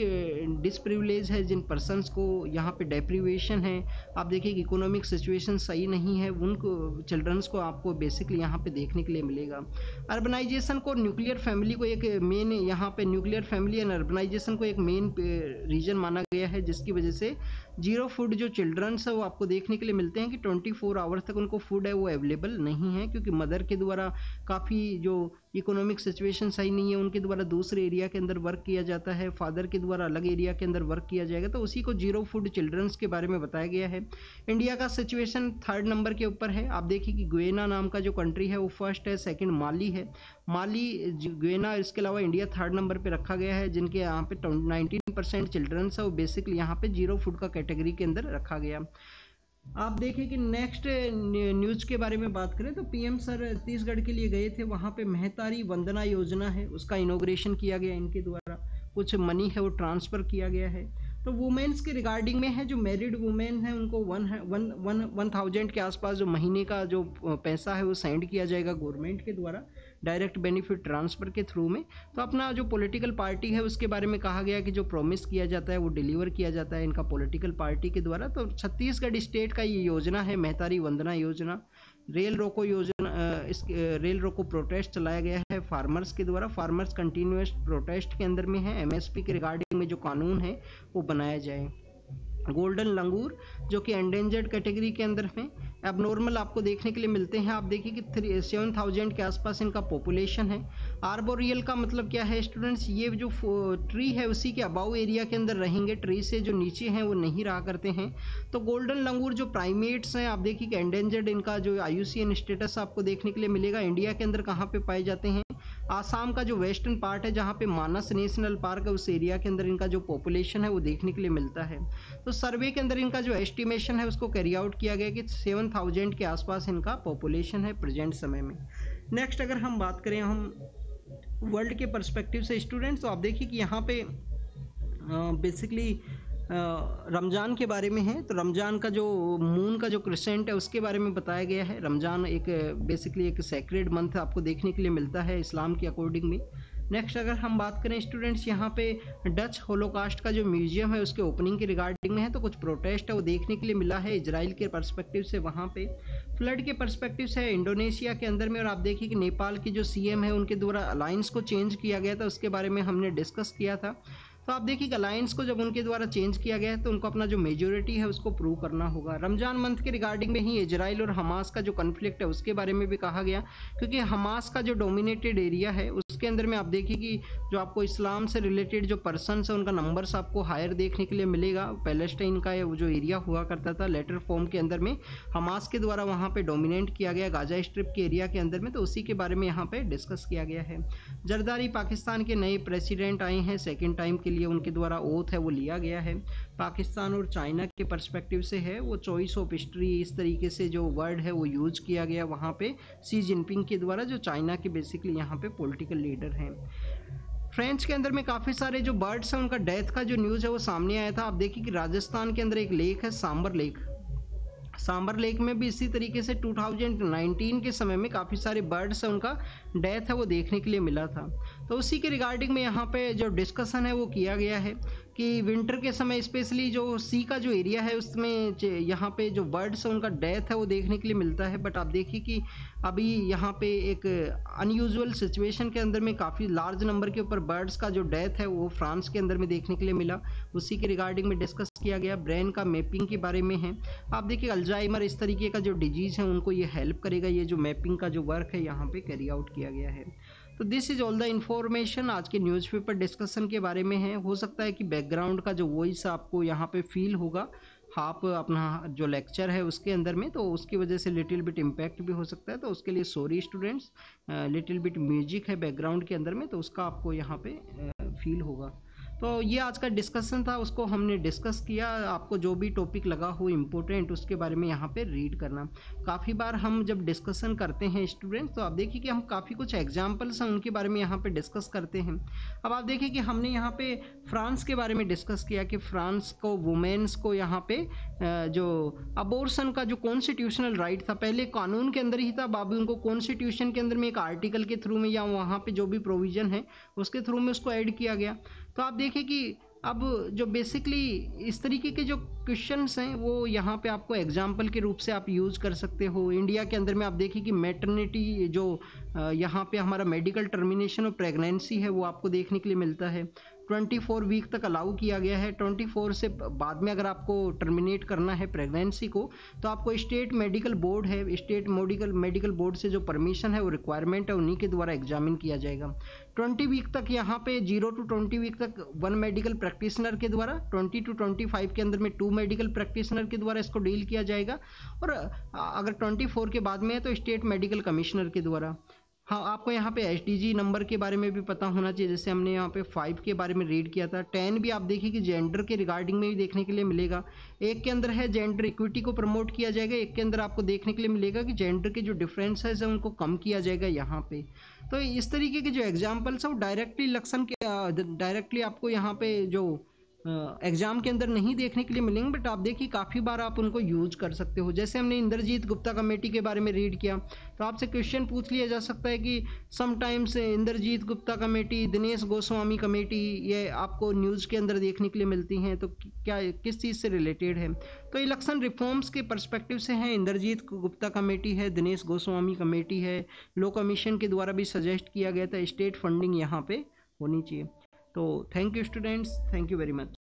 डिसप्रिविलेज है, जिन पर्सनस को यहाँ पे डेप्रीवेशन है, आप देखिए कि इकोनॉमिक सिचुएशन सही नहीं है, उनको चिल्ड्रंस को आपको बेसिकली यहाँ पे देखने के लिए मिलेगा। अर्बनाइजेशन को न्यूक्लियर फैमिली को एक मेन यहाँ पे न्यूक्लियर फैमिली एंड अर्बनाइजेशन को एक मेन रीजन माना गया है, जिसकी वजह से जीरो फूड जो चिल्ड्रंस है वो आपको देखने के लिए मिलते हैं कि 24 आवर्स तक उनको फूड है वो अवेलेबल नहीं है, क्योंकि मदर के द्वारा काफ़ी जो इकोनॉमिक सिचुएशन सही नहीं है, उनके द्वारा दूसरे एरिया के अंदर वर्क किया जाता है, फादर के द्वारा अलग एरिया के अंदर वर्क किया जाएगा। तो उसी को जीरो फूड चिल्ड्रंस के बारे में बताया गया है। इंडिया का सिचुएशन 3rd नंबर के ऊपर है। आप देखिए कि गुयेना नाम का जो कंट्री है वो फर्स्ट है, सेकंड माली है, माली गुयेना, इसके अलावा इंडिया 3rd नंबर पे रखा गया है, जिनके यहाँ पे 19% चिल्ड्रंस है वो बेसिकली यहाँ पे जीरो फूड का कैटेगरी के अंदर रखा गया। आप देखिए कि नेक्स्ट न्यूज़ के बारे में बात करें तो पीएम सर छत्तीसगढ़ के लिए गए थे, वहाँ पे महतारी वंदना योजना है उसका इनॉग्रेशन किया गया, इनके द्वारा कुछ मनी है वो ट्रांसफ़र किया गया है। तो वुमेन्स के रिगार्डिंग में है, जो मैरिड वुमेन है उनको 1,000 के आसपास जो महीने का जो पैसा है वो सेंड किया जाएगा गवर्नमेंट के द्वारा डायरेक्ट बेनिफिट ट्रांसफ़र के थ्रू में। तो अपना जो पॉलिटिकल पार्टी है उसके बारे में कहा गया कि जो प्रॉमिस किया जाता है वो डिलीवर किया जाता है इनका पॉलिटिकल पार्टी के द्वारा। तो छत्तीसगढ़ स्टेट का ये योजना है महतारी वंदना योजना। रेल रोको योजना इस रेल रोको प्रोटेस्ट चलाया गया है फार्मर्स के द्वारा। फार्मर्स कंटिन्यूअस प्रोटेस्ट के अंदर में है। एमएसपी के रिगार्डिंग में जो कानून है वो बनाया जाए। गोल्डन लंगूर जो कि एंडेंजर्ड कैटेगरी के अंदर में एबनॉर्मल आपको देखने के लिए मिलते हैं। आप देखिए कि 7000 के आसपास इनका पॉपुलेशन है। आर्बोरियल का मतलब क्या है स्टूडेंट्स, ये जो ट्री है उसी के अबाउ एरिया के अंदर रहेंगे, ट्री से जो नीचे हैं वो नहीं रहा करते हैं। तो गोल्डन लंगूर जो प्राइमेट्स हैं, आप देखिए कि एंडेंजर्ड इनका जो IUCN स्टेटस आपको देखने के लिए मिलेगा। इंडिया के अंदर कहाँ पे पाए जाते हैं? आसाम का जो वेस्टर्न पार्ट है जहाँ पे मानस नेशनल पार्क है उस एरिया के अंदर इनका जो पॉपुलेशन है वो देखने के लिए मिलता है। तो सर्वे के अंदर इनका जो एस्टिमेशन है उसको कैरी आउट किया गया कि 7000 के आसपास इनका पॉपुलेशन है प्रेजेंट समय में। नेक्स्ट अगर हम बात करें हम वर्ल्ड के पर्सपेक्टिव से स्टूडेंट्स, तो आप देखिए कि यहाँ पे बेसिकली रमज़ान के बारे में है। तो रमज़ान का जो मून का जो क्रिसेंट है उसके बारे में बताया गया है। रमज़ान एक बेसिकली एक सैक्रेड मंथ आपको देखने के लिए मिलता है इस्लाम के अकॉर्डिंग में। नेक्स्ट अगर हम बात करें स्टूडेंट्स, यहाँ पे डच होलोकास्ट का जो म्यूजियम है उसके ओपनिंग के रिगार्डिंग में है। तो कुछ प्रोटेस्ट है वो देखने के लिए मिला है इजराइल के पर्सपेक्टिव से वहाँ पे। फ्लड के पर्सपेक्टिव से इंडोनेशिया के अंदर में, और आप देखिए कि नेपाल की जो CM है उनके द्वारा अलायंस को चेंज किया गया था, उसके बारे में हमने डिस्कस किया था। तो आप देखिए कि अलायंस को जब उनके द्वारा चेंज किया गया है तो उनको अपना जो मेजोरिटी है उसको प्रूव करना होगा। रमजान मंथ के रिगार्डिंग में ही इजराइल और हमास का जो कन्फ्लिक्ट है उसके बारे में भी कहा गया, क्योंकि हमास का जो डोमिनेटेड एरिया है उसके अंदर में आप देखिए कि जो आपको इस्लाम से रिलेटेड जो पर्सन्स है उनका नंबर्स आपको हायर देखने के लिए मिलेगा। पैलेस्टाइन का वो जो एरिया हुआ करता था लेटर फॉर्म के अंदर में हमास के द्वारा वहाँ पे डोमिनेट किया गया गाजा स्ट्रिप के एरिया के अंदर में, तो उसी के बारे में यहाँ पे डिस्कस किया गया है। जरदारी पाकिस्तान के नए प्रेसिडेंट आए हैं, सेकेंड टाइम के लिए उनके द्वारा ओथ है वो लिया गया है। पाकिस्तान और चाइना के पर्सपेक्टिव से है वो चॉइस ऑफ हिस्ट्री, इस तरीके से जो वर्ड है वो यूज किया गया वहाँ पे शी जिनपिंग के द्वारा, जो चाइना के बेसिकली यहाँ पे पॉलिटिकल लीडर हैं। फ्रेंच के अंदर में काफ़ी सारे जो बर्ड्स हैं उनका डेथ का जो न्यूज़ है वो सामने आया था। आप देखिए कि राजस्थान के अंदर एक लेक है सांबर लेक, सांबर लेक में भी इसी तरीके से 2019 के समय में काफ़ी सारे बर्ड्स हैं उनका डेथ है वो देखने के लिए मिला था। तो उसी के रिगार्डिंग में यहाँ पे जो डिस्कशन है वो किया गया है कि विंटर के समय स्पेशली जो सी का जो एरिया है उसमें यहाँ पे जो बर्ड्स है उनका डेथ है वो देखने के लिए मिलता है। बट आप देखिए कि अभी यहाँ पे एक अनयूजुअल सिचुएशन के अंदर में काफ़ी लार्ज नंबर के ऊपर बर्ड्स का जो डेथ है वो फ्रांस के अंदर में देखने के लिए मिला, उसी के रिगार्डिंग में डिस्कस किया गया। ब्रेन का मैपिंग के बारे में है। आप देखिए अल्जाइमर इस तरीके का जो डिजीज़ है उनको ये हेल्प करेगा, ये जो मैपिंग का जो वर्क है यहाँ पे कैरी आउट किया गया है। तो this is all the information आज के न्यूज़पेपर डिस्कशन के बारे में है। हो सकता है कि बैकग्राउंड का जो वॉइस आपको यहाँ पे फील होगा, आप अपना जो लेक्चर है उसके अंदर में, तो उसकी वजह से लिटिल बिट इम्पैक्ट भी हो सकता है, तो उसके लिए sorry students. Little bit music है बैकग्राउंड के अंदर में तो उसका आपको यहाँ पे फील होगा। तो ये आज का डिस्कशन था, उसको हमने डिस्कस किया। आपको जो भी टॉपिक लगा हो इम्पोर्टेंट उसके बारे में यहाँ पे रीड करना। काफ़ी बार हम जब डिस्कशन करते हैं स्टूडेंट्स तो आप देखिए कि हम काफ़ी कुछ एग्जांपल्स हैं उनके बारे में यहाँ पे डिस्कस करते हैं। अब आप देखिए कि हमने यहाँ पे फ्रांस के बारे में डिस्कस किया कि फ्रांस को वुमेन्स को यहाँ पे जो अबॉर्शन का जो कॉन्स्टिट्यूशनल राइट था पहले कानून के अंदर ही था, बाबू उनको कॉन्स्टिट्यूशन के अंदर में एक आर्टिकल के थ्रू में या वहाँ पे जो भी प्रोविज़न है उसके थ्रू में उसको ऐड किया गया। तो आप देखिए कि अब जो बेसिकली इस तरीके के जो क्वेश्चंस हैं वो यहाँ पे आपको एग्जाम्पल के रूप से आप यूज़ कर सकते हो। इंडिया के अंदर में आप देखिए कि मैटरनिटी जो यहाँ पे हमारा मेडिकल टर्मिनेशन और प्रेगनेंसी है वो आपको देखने के लिए मिलता है। 24 वीक तक अलाउ किया गया है। 24 से बाद में अगर आपको टर्मिनेट करना है प्रेगनेंसी को तो आपको स्टेट मेडिकल बोर्ड है, स्टेट मेडिकल बोर्ड से जो परमिशन है वो रिक्वायरमेंट है उन्हीं के द्वारा एग्जामिन किया जाएगा। 20 वीक तक यहाँ पे 0 to 20 वीक तक 1 मेडिकल प्रैक्टिशनर के द्वारा, 20 to 25 के अंदर में 2 मेडिकल प्रैक्टिशनर के द्वारा इसको डील किया जाएगा, और अगर 24 के बाद में है तो स्टेट मेडिकल कमिश्नर के द्वारा। हाँ, आपको यहाँ पे SDG नंबर के बारे में भी पता होना चाहिए, जैसे हमने यहाँ पे 5 के बारे में रीड किया था। 10 भी आप देखिए कि जेंडर के रिगार्डिंग में भी देखने के लिए मिलेगा। एक के अंदर है जेंडर इक्विटी को प्रमोट किया जाएगा, एक के अंदर आपको देखने के लिए मिलेगा कि जेंडर के जो डिफरेंसेस है उनको कम किया जाएगा यहाँ पे। तो इस तरीके के जो एग्जाम्पल्स है वो डायरेक्टली आपको यहाँ पे जो एग्जाम के अंदर नहीं देखने के लिए मिलेंगे, बट आप देखिए काफ़ी बार आप उनको यूज कर सकते हो। जैसे हमने इंद्रजीत गुप्ता कमेटी के बारे में रीड किया, तो आपसे क्वेश्चन पूछ लिया जा सकता है कि sometimes Indrajit Gupta committee, Dinesh Goswami committee, ये आपको न्यूज़ के अंदर देखने के लिए मिलती हैं, तो क्या किस चीज़ से रिलेटेड है? तो इलेक्शन रिफॉर्म्स के परस्पेक्टिव से है, इंद्रजीत गुप्ता कमेटी है, दिनेश गोस्वामी कमेटी है, लो कमीशन के द्वारा भी सजेस्ट किया गया था स्टेट फंडिंग यहाँ पे होनी चाहिए। तो thank you students, thank you very much.